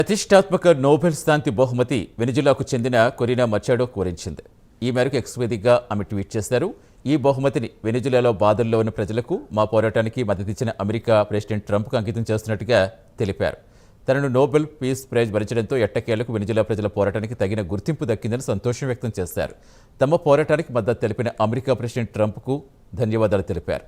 ప్రతిష్టాత్మక నోబెల్ శాంతి బహుమతి వెనిజులాకు చెందిన కొరీనా మచాడోకు వరించింది. ఈ మేరకు ఎక్స్ వేదికగా ఆమె ట్వీట్ చేశారు. ఈ బహుమతిని వెనిజులాలో బాధల్లో ఉన్న ప్రజలకు, మా పోరాటానికి మద్దతిచ్చిన అమెరికా ప్రెసిడెంట్ ట్రంప్కు అంకితం చేస్తున్నట్టుగా తెలిపారు. తనను నోబెల్ పీస్ ప్రైజ్ వరించడంతో ఎట్టకేలకు వెనిజులా ప్రజల పోరాటానికి తగిన గుర్తింపు దక్కిందని సంతోషం వ్యక్తం చేశారు. తమ పోరాటానికి మద్దతు తెలిపిన అమెరికా ప్రెసిడెంట్ ట్రంప్కు ధన్యవాదాలు తెలిపారు.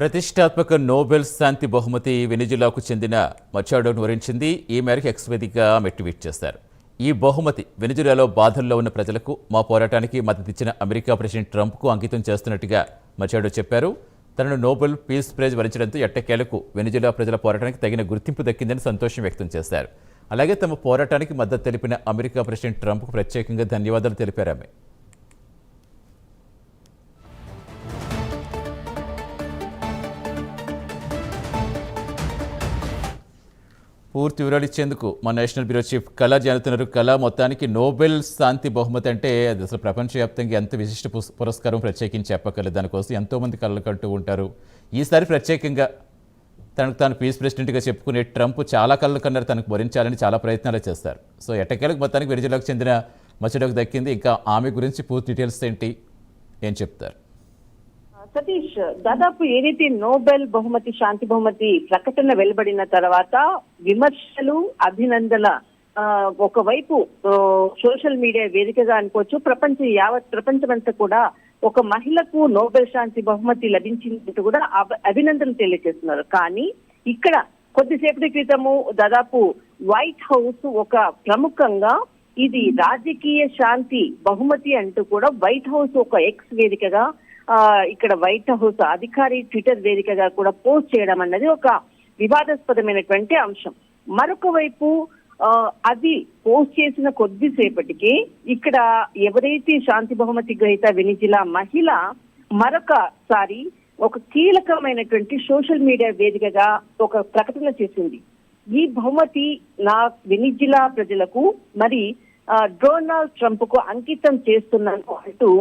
ప్రతిష్టాత్మక నోబెల్ శాంతి బహుమతి వెనిజులాకు చెందిన మచాడోను వరించింది. ఈ మేరకు ఎక్స్ వేదికగా ఆమె ట్వీట్ చేశారు. ఈ బహుమతి వెనిజులాలో బాధల్లో ఉన్న ప్రజలకు, మా పోరాటానికి మద్దతిచ్చిన అమెరికా ప్రెసిడెంట్ ట్రంప్కు అంకితం చేస్తున్నట్టుగా మచాడో చెప్పారు. తనను నోబెల్ పీస్ ప్రైజ్ వరించడంతో ఎట్టకేలకు వెనిజులా ప్రజల పోరాటానికి తగిన గుర్తింపు దక్కిందని సంతోషం వ్యక్తం చేశారు. అలాగే తమ పోరాటానికి మద్దతు తెలిపిన అమెరికా ప్రెసిడెంట్ ట్రంప్కు ప్రత్యేకంగా ధన్యవాదాలు తెలిపారు ఆమె. పూర్తి వివరాలు ఇచ్చేందుకు మా నేషనల్ బ్యూరో చీఫ్ కళా జానుతున్నారు. కళా, మొత్తానికి నోబెల్ శాంతి బహుమతి అంటే అది అసలు ప్రపంచవ్యాప్తంగా ఎంత విశిష్ట పురస్కారం ప్రత్యేకించి చెప్పగలదు. దానికోసం ఎంతోమంది కళలు కంటూ ఉంటారు. ఈసారి ప్రత్యేకంగా తనకు తాను పీస్ ప్రెసిడెంట్గా చెప్పుకునే ట్రంప్ చాలా కళలు కన్నారు, తనకు భరించాలని చాలా ప్రయత్నాలు చేస్తారు. సో ఎట్టకేలకు మొత్తానికి వెనిజులాకు చెందిన మచడోకు దక్కింది. ఇంకా ఆమె గురించి పూర్తి డీటెయిల్స్ ఏంటి, ఏం చెప్తారు? సతీష్, దాదాపు ఏదైతే నోబెల్ బహుమతి, శాంతి బహుమతి ప్రకటన వెలువడిన తర్వాత విమర్శలు, అభినందనల ఒకవైపు సోషల్ మీడియా వేదికగా అనుకోవచ్చు, యావత్ ప్రపంచమంతా కూడా ఒక మహిళకు నోబెల్ శాంతి బహుమతి లభించినట్టు కూడా అభినందనలు తెలియజేస్తున్నారు. కానీ ఇక్కడ కొద్దిసేపటి క్రితము దాదాపు వైట్ హౌస్ ఒక ప్రముఖంగా ఇది రాజకీయ శాంతి బహుమతి అంటూ కూడా వైట్ హౌస్ ఒక ఎక్స్ వేదికగా, ఇక్కడ వైట్ హౌస్ అధికారి ట్విట్టర్ వేదికగా కూడా పోస్ట్ చేయడం అన్నది ఒక వివాదాస్పదమైనటువంటి అంశం. మరొక వైపు అది పోస్ట్ చేసిన కొద్దిసేపటికి ఇక్కడ ఎవరైతే శాంతి బహుమతి గ్రహీత వెనిజులా మహిళ మరొకసారి ఒక కీలకమైనటువంటి సోషల్ మీడియా వేదికగా ఒక ప్రకటన చేసింది. ఈ బహుమతి నా వెనిజులా ప్రజలకు, మరి డొనాల్డ్ ట్రంప్ కు అంకితం చేస్తున్నాను అంటూ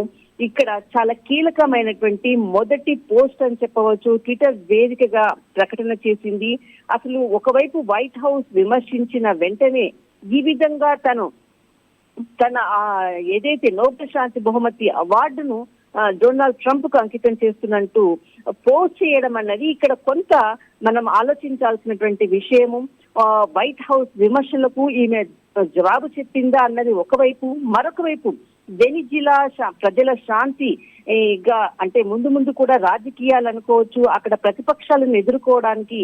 ఇక్కడ చాలా కీలకమైనటువంటి మొదటి పోస్ట్ అని చెప్పవచ్చు, ట్విట్టర్ వేదికగా ప్రకటన చేసింది. అసలు ఒకవైపు వైట్ హౌస్ విమర్శించిన వెంటనే ఈ విధంగా తన ఏదైతే నోబెల్ శాంతి బహుమతి అవార్డును డొనాల్డ్ ట్రంప్ కు అంకితం చేస్తున్నట్టు పోస్ట్ చేయడం అన్నది ఇక్కడ కొంత మనం ఆలోచించాల్సినటువంటి విషయము. వైట్ హౌస్ విమర్శలకు ఈమె జవాబు చెప్పిందా అన్నది ఒకవైపు, మరొక వైపు వెనిజులా ప్రజల శాంతిగా అంటే ముందు కూడా రాజకీయాలు అనుకోవచ్చు, అక్కడ ప్రతిపక్షాలను ఎదుర్కోవడానికి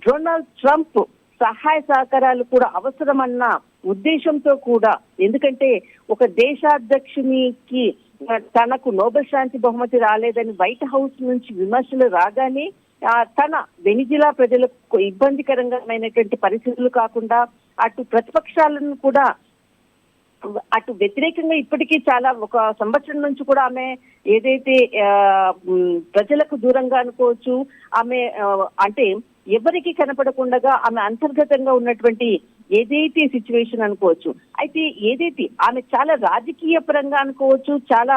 డొనాల్డ్ ట్రంప్ సహాయ సహకారాలు కూడా అవసరమన్న ఉద్దేశంతో కూడా, ఎందుకంటే ఒక దేశాధ్యక్షునికి తనకు నోబెల్ శాంతి బహుమతి రాలేదని వైట్ హౌస్ నుంచి విమర్శలు రాగానే తన వెనిజులా ప్రజలకు ఇబ్బందికరమైనటువంటి పరిస్థితులు కాకుండా అటు ప్రతిపక్షాలను కూడా అటు వ్యతిరేకంగా ఇప్పటికీ చాలా ఒక సంవత్సరం నుంచి కూడా ఆమె ఏదైతే ప్రజలకు దూరంగా అనుకోవచ్చు, ఆమె అంటే ఎవరికి కనపడకుండా ఆమె అంతర్గతంగా ఉన్నటువంటి ఏదైతే సిచ్యువేషన్ అనుకోవచ్చు. అయితే ఏదైతే ఆమె చాలా రాజకీయ పరంగా అనుకోవచ్చు, చాలా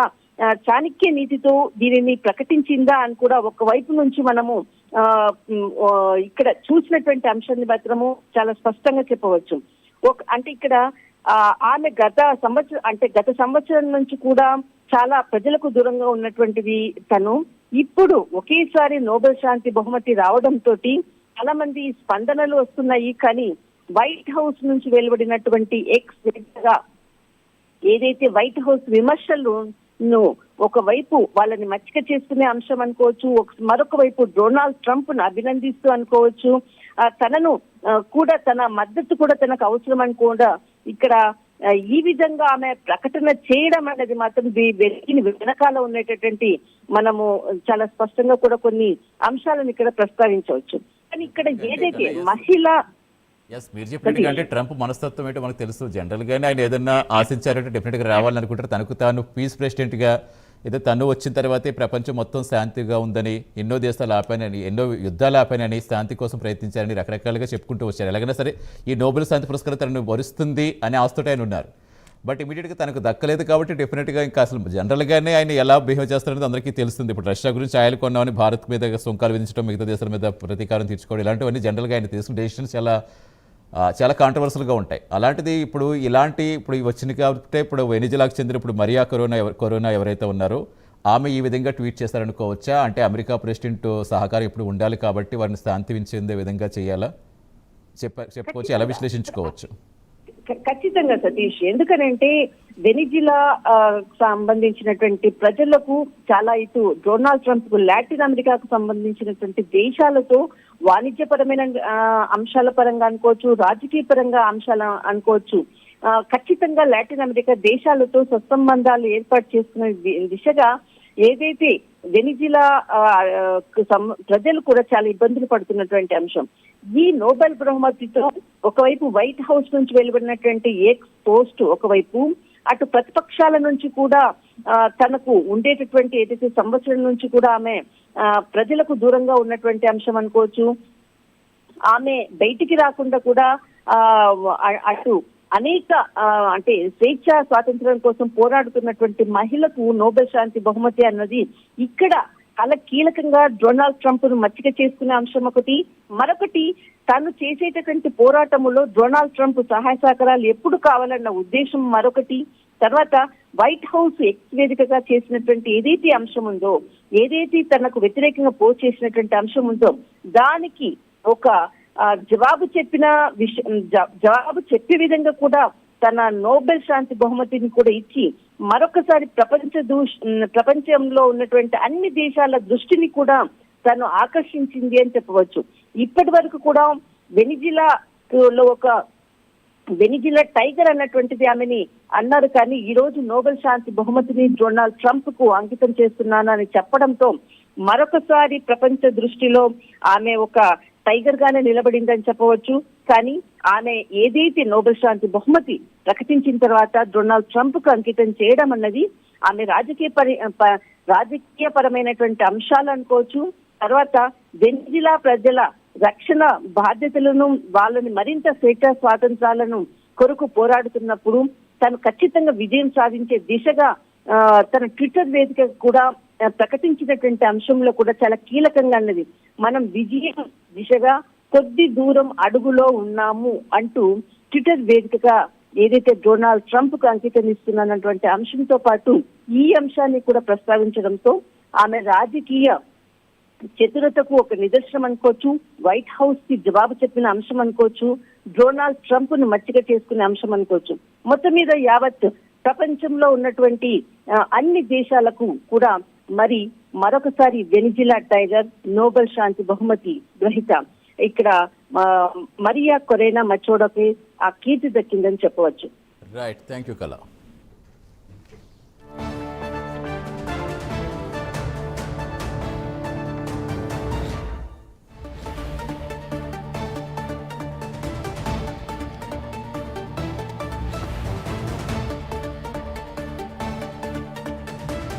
చాణక్య నీతితో దీనిని ప్రకటించిందా అని కూడా ఒకవైపు నుంచి మనము ఇక్కడ చూసినటువంటి అంశాన్ని మాత్రము చాలా స్పష్టంగా చెప్పవచ్చు. అంటే ఇక్కడ ఆమె గత సంవత్సరం నుంచి కూడా చాలా ప్రజలకు దూరంగా ఉన్నటువంటిది తను. ఇప్పుడు ఒకేసారి నోబెల్ శాంతి బహుమతి రావడంతో చాలా మంది స్పందనలు వస్తున్నాయి. కానీ వైట్ హౌస్ నుంచి వెలువడినటువంటి ఏదైతే వైట్ హౌస్ విమర్శలను ఒకవైపు వాళ్ళని మచ్చిక చేసుకునే అంశం అనుకోవచ్చు, మరొక వైపు డొనాల్డ్ ట్రంప్ ను అభినందిస్తూ అనుకోవచ్చు, తనను కూడా తన మద్దతు కూడా తనకు అవసరం అని కూడా ఇక్కడ ఈ విధంగా ఆమె ప్రకటన చేయడం అనేది మాత్రం దీని వెనకాల ఉండేటటువంటి మనము చాలా స్పష్టంగా కూడా కొన్ని అంశాలను ఇక్కడ ప్రస్తావించవచ్చు. కానీ ఇక్కడ ఏదైతే మీరు చెప్పినట్టుగా అంటే ట్రంప్ మనస్తత్వం ఏంటో మనకు తెలుసు. జనరల్ గానే ఆయన ఏదన్నా ఆశించారంటే డెఫినెట్ గా రావాలనుకుంటారు. తనకు తాను పీస్ ప్రెసిడెంట్ గా ఏదో తను వచ్చిన తర్వాతే ప్రపంచం మొత్తం శాంతిగా ఉందని, ఎన్నో దేశాలు ఆపానని, ఎన్నో యుద్ధాలు ఆపానని, శాంతి కోసం ప్రయత్నించారని రకరకాలుగా చెప్పుకుంటూ వచ్చారు. ఎలాగైనా సరే ఈ నోబెల్ శాంతి పురస్కారం తనను వరుస్తుంది అనే ఆశతోటి ఆయన ఉన్నారు. బట్ ఇమీడియట్గా తనకు దక్కలేదు కాబట్టి డెఫినెట్గా ఇంకా అసలు జనరల్గానే ఆయన ఎలా బిహేవ్ చేస్తారనేది అందరికీ తెలుస్తుంది. ఇప్పుడు రష్యా గురించి ఆయిల్ కొన్నామని భారత్ మీద సుంకాలు విధించడం, మిగతా దేశాల మీద ప్రతీకారం తీర్చుకోవడం, ఇలాంటివన్నీ జనరల్గా ఆయన తీసుకున్న డెసిషన్స్ చాలా కాంట్రవర్సల్గా ఉంటాయి. అలాంటిది ఇప్పుడు వచ్చింది కాబట్టి ఇప్పుడు వెనిజులాకు చెందిన ఇప్పుడు మరియా కరోనా ఎవరైతే ఉన్నారో ఆమె ఈ విధంగా ట్వీట్ చేస్తారనుకోవచ్చా? అంటే అమెరికా ప్రెసిడెంట్ సహకారం ఇప్పుడు ఉండాలి కాబట్టి వారిని శాంతించే విధంగా చేయాలా చెప్పుకోవచ్చు, ఎలా విశ్లేషించుకోవచ్చు? ఖచ్చితంగా సతీష్, ఎందుకనంటే వెనిజులా సంబంధించినటువంటి ప్రజలకు చాలా ఇటు డొనాల్డ్ ట్రంప్ కు లాటిన్ అమెరికాకు సంబంధించినటువంటి దేశాలతో వాణిజ్యపరమైన అంశాల పరంగా అనుకోవచ్చు, రాజకీయ పరంగా అంశాల అనుకోవచ్చు, ఖచ్చితంగా లాటిన్ అమెరికా దేశాలతో సత్సంబంధాలు ఏర్పాటు చేసుకునే దిశగా ఏదైతే వెనిజులా ప్రజలు కూడా చాలా ఇబ్బందులు పడుతున్నటువంటి అంశం. ఈ నోబెల్ బహుమతితో ఒకవైపు వైట్ హౌస్ నుంచి వెలువడినటువంటి పోస్ట్ ఒకవైపు, అటు ప్రతిపక్షాల నుంచి కూడా తనకు ఉండేటటువంటి ఏదైతే సంవత్సరం నుంచి కూడా ఆమె ప్రజలకు దూరంగా ఉన్నటువంటి అంశం అనుకోవచ్చు. ఆమె బయటికి రాకుండా కూడా అటు అనేక అంటే స్వేచ్ఛ స్వాతంత్ర్యం కోసం పోరాడుతున్నటువంటి మహిళకు నోబెల్ శాంతి బహుమతి అన్నది ఇక్కడ చాలా కీలకంగా డొనాల్డ్ ట్రంప్ ను మచ్చిక చేసుకునే అంశం ఒకటి. మరొకటి, తను చేసేటటువంటి పోరాటంలో డొనాల్డ్ ట్రంప్ సహాయ సహకారాలు ఎప్పుడు కావాలన్న ఉద్దేశం మరొకటి. తర్వాత వైట్ హౌస్ వేదికగా చేసినటువంటి ఏదైతే అంశం ఉందో, ఏదైతే తనకు వ్యతిరేకంగా పోస్ట్ చేసినటువంటి అంశం ఉందో దానికి ఒక జవాబు చెప్పే విధంగా కూడా తన నోబెల్ శాంతి బహుమతిని కూడా ఇచ్చి మరొకసారి ప్రపంచంలో ఉన్నటువంటి అన్ని దేశాల దృష్టిని కూడా తను ఆకర్షించింది అని చెప్పవచ్చు. ఇప్పటి వరకు కూడా వెనిజులా టైగర్ అన్నటువంటిది ఆమెని అన్నారు. కానీ ఈ రోజు నోబెల్ శాంతి బహుమతిని డొనాల్డ్ ట్రంప్ కు అంకితం చేస్తున్నాను అని చెప్పడంతో మరొకసారి ప్రపంచ దృష్టిలో ఆమె ఒక టైగర్ గానే నిలబడిందని చెప్పవచ్చు. కానీ ఆమె ఏదైతే నోబెల్ శాంతి బహుమతి ప్రకటించిన తర్వాత డొనాల్డ్ ట్రంప్ కు అంకితం చేయడం అన్నది ఆమె రాజకీయ పరమైనటువంటి అంశాలు అనుకోవచ్చు. తర్వాత వెనిజులా ప్రజల రక్షణ బాధ్యతలను, వాళ్ళని మరింత స్వేచ్ఛ స్వాతంత్రాలను కొరకు పోరాడుతున్నప్పుడు తను ఖచ్చితంగా విజయం సాధించే దిశగా తన ట్విట్టర్ వేదిక కూడా ప్రకటించినటువంటి అంశంలో కూడా చాలా కీలకంగా అన్నది. మనం విజయం దిశగా కొద్ది దూరం అడుగులో ఉన్నాము అంటూ ట్విట్టర్ వేదికగా ఏదైతే డొనాల్డ్ ట్రంప్ కు అంకితం ఇస్తున్నటువంటి అంశంతో పాటు ఈ అంశాన్ని కూడా ప్రస్తావించడంతో ఆమె రాజకీయ చతురతకు ఒక నిదర్శనం అనుకోవచ్చు, వైట్ హౌస్ కి జవాబు చెప్పిన అంశం అనుకోవచ్చు, డొనాల్డ్ ట్రంప్ ను మచ్చిక చేసుకునే అంశం అనుకోవచ్చు. మొత్తం మీద యావత్ ప్రపంచంలో ఉన్నటువంటి అన్ని దేశాలకు కూడా మరొకసారి వెనిజులా టైగర్ నోబెల్ శాంతి బహుమతి గ్రహీత ఇక్కడ మరియా కొరేనా మచోడాకి ఆ కీర్తి దక్కిందని చెప్పవచ్చు. రైట్, థ్యాంక్ యూ కళ.